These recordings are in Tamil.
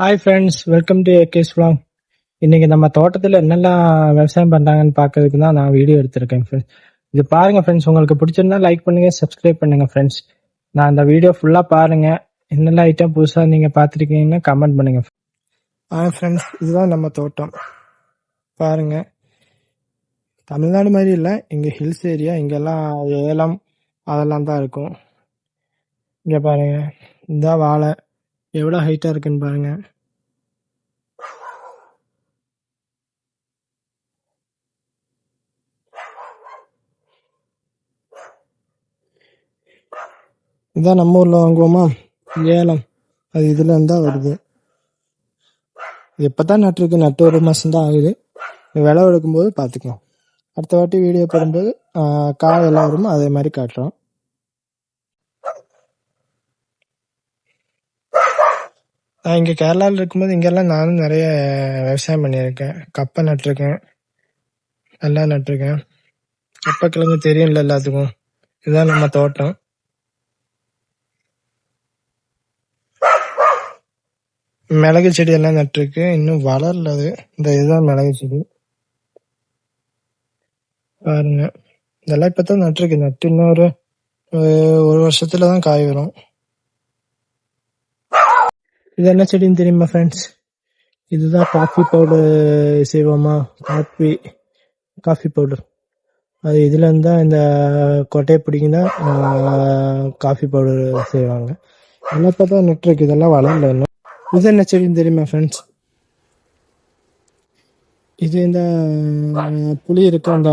Hi friends, welcome to ஏகேஸ் vlog. இன்னைக்கு நம்ம தோட்டத்தில் என்னெல்லாம் விவசாயம் பண்றாங்கன்னு பார்க்கறதுக்கு தான் நான் வீடியோ எடுத்திருக்கேன் ஃப்ரெண்ட்ஸ். இது பாருங்க ஃப்ரெண்ட்ஸ், உங்களுக்கு பிடிச்சிருந்தா லைக் பண்ணுங்க, சப்ஸ்கிரைப் பண்ணுங்க ஃப்ரெண்ட்ஸ். நான் இந்த வீடியோ ஃபுல்லா பாருங்க. என்னெல்லாம் ஐட்டம் புதுசா நீங்க பார்த்துருக்கீங்கன்னா கமெண்ட் பண்ணுங்க. ஃப்ரெண்ட்ஸ், இதுதான் நம்ம தோட்டம் பாருங்க. தமிழ்நாடு மாதிரி இல்லை, இங்க ஹில்ஸ் ஏரியா, இங்கெல்லாம் ஏலம் அதெல்லாம் தான் இருக்கும். இங்க பாருங்க, இந்த வாழை எவ்வளோ ஹைட்டா இருக்குன்னு பாருங்க. இதான் நம்ம ஊர்ல வாங்குவோமா ஏலம், அது இதுல இருந்தா வருது. எப்பதான் நட்டு ஒரு மாசம் தான் ஆகுது. விளவு எடுக்கும்போது பாத்துக்கலாம். அடுத்த வாட்டி வீடியோ போடும்போது காய் எல்லாம் வருமோ அதே மாதிரி காட்டுறோம். நான் இங்க கேரளாவில் இருக்கும்போது இங்கெல்லாம் நானும் நிறைய விவசாயம் பண்ணியிருக்கேன். கப்பை நட்டிருக்கேன், எல்லாம் நட்டிருக்கேன். கப்பை கிழங்கு தெரியும்ல எல்லாத்துக்கும். இதுதான் நம்ம தோட்டம். மிளகு செடி எல்லாம் நட்டிருக்கு, இன்னும் வளரல அது. இந்த இதுதான் மிளகு செடி பாருங்க. இதெல்லாம் இப்பதான் நட்டிருக்கு. நட்டு இன்னும் ஒரு வருஷத்துலதான் காய் வரும். இது என்ன செடின்னு தெரியுமா ஃப்ரெண்ட்ஸ்? இதுதான் காஃபி பவுடர் செய்வோமா, காஃபி பவுடர். அது இதுல இருந்தா இந்த கொட்டையை பிடிங்கினா காஃபி பவுடர் செய்வாங்க. எல்லாம் பார்த்தா நட்டுருக்கு, இதெல்லாம் வளரல இன்னும். இது என்ன செடின்னு தெரியுமா ஃப்ரெண்ட்ஸ்? இது இந்த புளி இருக்கு, அந்த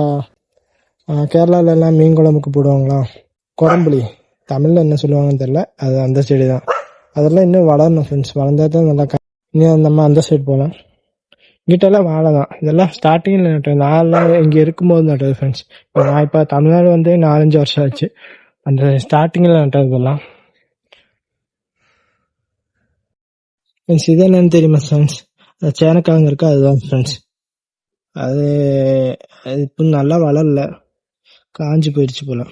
கேரளால எல்லாம் மீன் குழம்புக்கு போடுவாங்களா, குடம்புளி, தமிழ்ல என்ன சொல்லுவாங்கன்னு தெரியல. அது அந்த செடி தான். அதெல்லாம் இன்னும் வளரணும் ஃப்ரெண்ட்ஸ். வளர்ந்தா தான் நல்லா. இன்னும் நம்ம அந்த சைடு போகலாம். இங்கிட்டெல்லாம் வாழை தான். இதெல்லாம் ஸ்டார்டிங்கில் நட்டது, நான்லாம் இங்கே இருக்கும்போது நட்டது ஃப்ரெண்ட்ஸ். இப்போ நான் இப்போ தமிழ்நாடு வந்து 4-5 வருஷம் ஆச்சு. அந்த ஸ்டார்டிங்கில் நட்டது இதெல்லாம் ஃப்ரெண்ட்ஸ். இது என்னன்னு தெரியுமா ஃப்ரெண்ட்ஸ்? சேனக்கிழங்கு இருக்கு, அதுதான் ஃப்ரெண்ட்ஸ். அது இப்போ நல்லா வளரல, காஞ்சி போயிடுச்சு போல.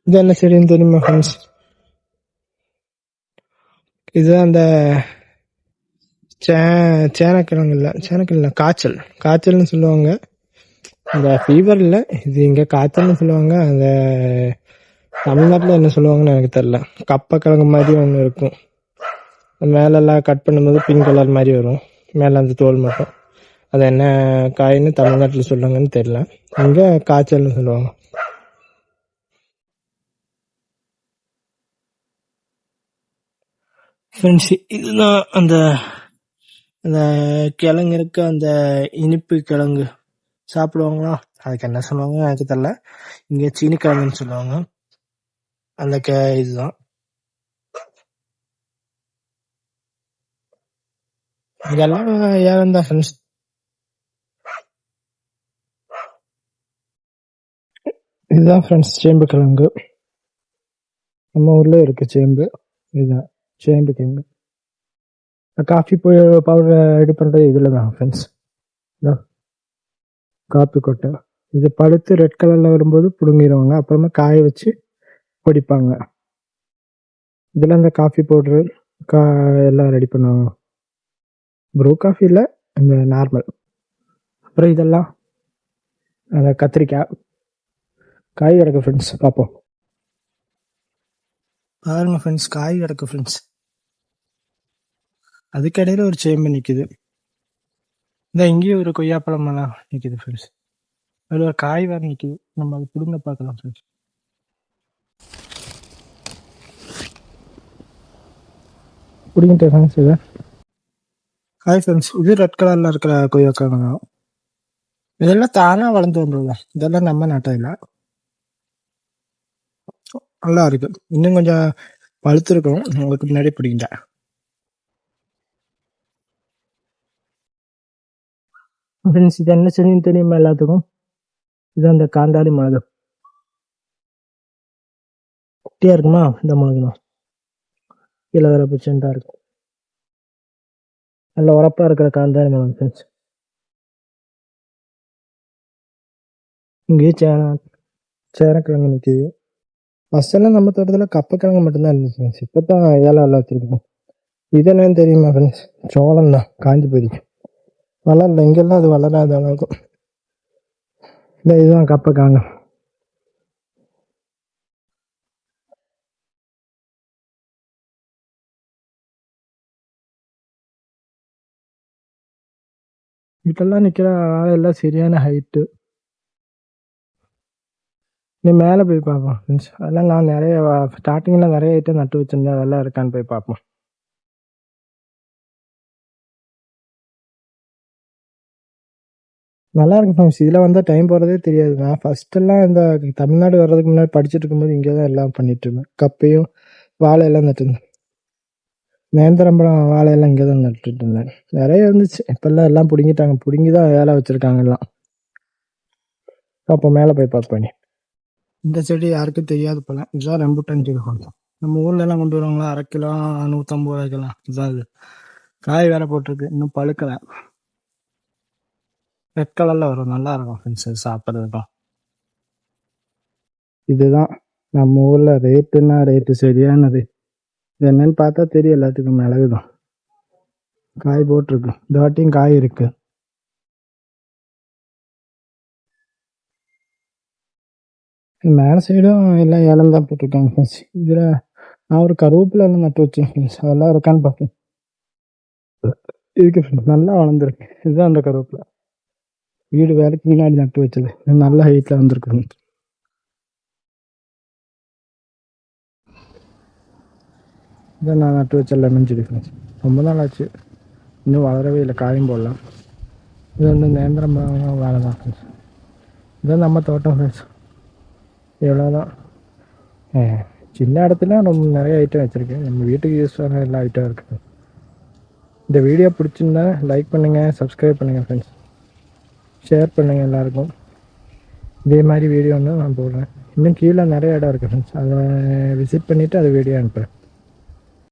இது என்ன செடின்னு தெரியுமா ஃப்ரெண்ட்ஸ்? இதுதான் அந்த சேனக்கிழங்கு இல்லை, காய்ச்சல்னு சொல்லுவாங்க. இந்த ஃபீவர் இல்லை, இது இங்க காய்ச்சல்னு சொல்லுவாங்க. அந்த தமிழ்நாட்டில் என்ன சொல்லுவாங்கன்னு எனக்கு தெரியல. கப்பை கிழங்கு மாதிரி ஒன்று இருக்கும், மேலெல்லாம் கட் பண்ணும்போது பிங்க் கலர் மாதிரி வரும், மேலே அந்த தோல் மட்டும். அது என்ன காயின்னு தமிழ்நாட்டில் சொல்லுவாங்கன்னு தெரியல. இங்க காய்ச்சல்னு சொல்லுவாங்க. ஃப்ரெண்ட்ஸ், இதுதான் அந்த கிழங்கு இருக்கு, அந்த இனிப்பு கிழங்கு சாப்பிடுவாங்களா, அதுக்கு என்ன சொல்லுவாங்க எனக்கு தெரியல. இங்க சீனி கிழங்குன்னு சொல்லுவாங்க. அந்த இதுதான். இதெல்லாம் ஏலம் தான் ஃப்ரெண்ட்ஸ். இதுதான் ஃப்ரெண்ட்ஸ் சேம்பு கிழங்கு. நம்ம ஊர்ல இருக்கு சேம்பு. இதுதான் சேம்பு கிழங்கு. காஃபி பவுடர் ரெடி பண்றது இதுல தான் ஃப்ரெண்ட்ஸ். காப்பி கொட்டை இது பழுத்து ரெட் கலர்ல வரும்போது புடுங்கிடுவாங்க, அப்புறமா காய வச்சு பொடிப்பாங்க. இதுல இந்த காஃபி பவுடரு எல்லாம் ரெடி பண்ணுவாங்க. ப்ரூ காஃபி இல்ல, இந்த நார்மல். அப்புறம் இதெல்லாம் அந்த கத்திரிக்காய் காய் கிடக்கு ஃப்ரெண்ட்ஸ். பார்ப்போம் பாருங்க ஃப்ரெண்ட்ஸ், காய் கிடக்கு ஃப்ரெண்ட்ஸ். அதுக்கிடையில ஒரு சேம்பு நிக்குது. இந்த இங்கேயும் ஒரு கொய்யாப்பழம் எல்லாம் நிக்குது ஃப்ரெண்ட்ஸ். அதில் ஒரு காய் வேறு நிக்குது, நம்ம அது பிடுங்க பார்க்கலாம் ஃப்ரெண்ட்ஸ். பிடிங்கிட்டு ஃப்ரெண்ட்ஸ். இது ஹாய் ஃப்ரெண்ட்ஸ், இது ரெட் கலர்ல இருக்கிற கொய்யாக்காய். இதெல்லாம் தானா வளர்ந்து வந்துடும்ல, இதெல்லாம் நம்ம நட்டதில்லை. நல்லா இருக்கு, இன்னும் கொஞ்சம் பழுத்து இருக்கும். உங்களுக்கு முன்னாடி பிடிக்கிட்டேன். ஃப்ரெண்ட்ஸ், இது என்ன செடின்னு தெரியுமா எல்லாத்துக்கும்? இது அந்த காந்தாரி மிளகு. குட்டியா இருக்குமா இந்த மிளகுனா, கீழே வர பிச்சுட்டா இருக்கும். நல்ல உரப்பா இருக்கிற காந்தாரி மிளகு ஃப்ரெண்ட்ஸ். இங்கேயே சேனக்கிழங்கு நிற்கிது. ஃபர்ஸ்ட் எல்லாம் நம்ம தோட்டத்தில் கப்பக்கிழங்கு மட்டும்தான் இருந்துச்சு. இப்போதான் ஏலம் எல்லாம் வச்சிருக்கோம். இது என்னன்னு தெரியுமா ஃப்ரெண்ட்ஸ்? சோளம் தான், காஞ்சி போயிடுச்சு. வளரல, இங்கெல்லாம் அது வளராத அளவுக்கு. இந்த இதுதான் கப்பக்காங்க. இதெல்லாம் நிற்கிற எல்லாம் சரியான ஹைட்டு. நீ மேலே போய் பார்ப்போம் ஃப்ரெண்ட்ஸ். அதெல்லாம் நான் நிறைய ஸ்டார்டிங்கில் நிறைய ஐட்டம் நட்டு வச்சிருந்தேன். அதெல்லாம் இருக்கான்னு போய் பார்ப்போம். நல்லா இருக்கும் ஃப்ரெண்ட்ஸ். இதில் வந்தால் டைம் போகிறதே தெரியாது. நான் ஃபஸ்ட்டெல்லாம் இந்த தமிழ்நாடு வர்றதுக்கு முன்னாடி படிச்சுட்டு இருக்கும்போது இங்கே தான் எல்லாம் பண்ணிட்டு இருந்தேன். கப்பையும் வாழையெல்லாம் நட்டுருந்தேன். நேந்திரம்பழம் வாழையெல்லாம் இங்கே தான் நட்டுட்டு இருந்தேன். நிறைய இருந்துச்சு. இப்போல்லாம் எல்லாம் பிடுங்கிட்டாங்க. பிடுங்கி தான் வேலை வச்சுருக்காங்க எல்லாம். அப்போ மேலே போய் பார்ப்பேன். இந்த செடி யாருக்கும் தெரியாது போல. இதுதான் ரெம்புட்டான் செடி. நம்ம ஊர்ல எல்லாம் கொண்டு வருவாங்களா, 1/2 கிலோ 150 ரூபாய்க்கெல்லாம். இதுதான் இது. காய் வேற போட்டிருக்கு, இன்னும் பழுக்கல. ரெட் கலர்ல வரும், நல்லா இருக்கும் ஃப்ரெண்ட்ஸ் சாப்பிட்றதுக்கும். இதுதான் நம்ம ஊர்ல ரேட்டுன்னா ரேட்டு சரியானது. இது என்னன்னு பார்த்தா தெரியும் எல்லாத்துக்கும். மிளகுதான் காய் போட்டிருக்கு. இந்த வாட்டியும் காய் இருக்கு. மேலே சைடும் எல்லாம் ஏலம் தான் போட்டிருக்காங்க ஃப்ரெண்ட்ஸ். இதில் நான் ஒரு கருவேப்பிலை எல்லாம் நட்டு வச்சேன் ஃப்ரெண்ட்ஸ். அதெல்லாம் இருக்கான்னு பார்ப்பேன். இருக்கு ஃப்ரெண்ட்ஸ், நல்லா வளர்ந்துருக்கு. இதுதான் அந்த கருவேப்பிலை, வீடு வேலைக்கு முன்னாடி நட்டு வச்சது. நல்ல ஹைட்டில் வந்திருக்கு. இதான் நான் நட்டு வச்ச லெமன் செடி ஃப்ரெண்ட்ஸ். ரொம்ப நாள் ஆச்சு, இன்னும் வளரவே இல்லை. காயும் போடலாம். இது வந்து நேந்திரம் வேலை தான் ஃப்ரெண்ட்ஸ். இதுதான் நம்ம தோட்டம் ஃப்ரெண்ட்ஸ். எவ்வளோதான் சின்ன இடத்துல ரொம்ப நிறைய ஐட்டம் வச்சுருக்கேன். நம்ம வீட்டுக்கு யூஸ் ஆகிற எல்லா ஐட்டம் இருக்குது. இந்த வீடியோ பிடிச்சிருந்தா லைக் பண்ணுங்கள், சப்ஸ்கிரைப் பண்ணுங்கள் ஃப்ரெண்ட்ஸ். ஷேர் பண்ணுங்கள் எல்லாருக்கும். இதே மாதிரி வீடியோ வந்து நான் போடுறேன். இன்னும் கீழே நிறைய இடம் இருக்குது ஃப்ரெண்ட்ஸ். அதை விசிட் பண்ணிவிட்டு அதை வீடியோ அனுப்புகிறேன்.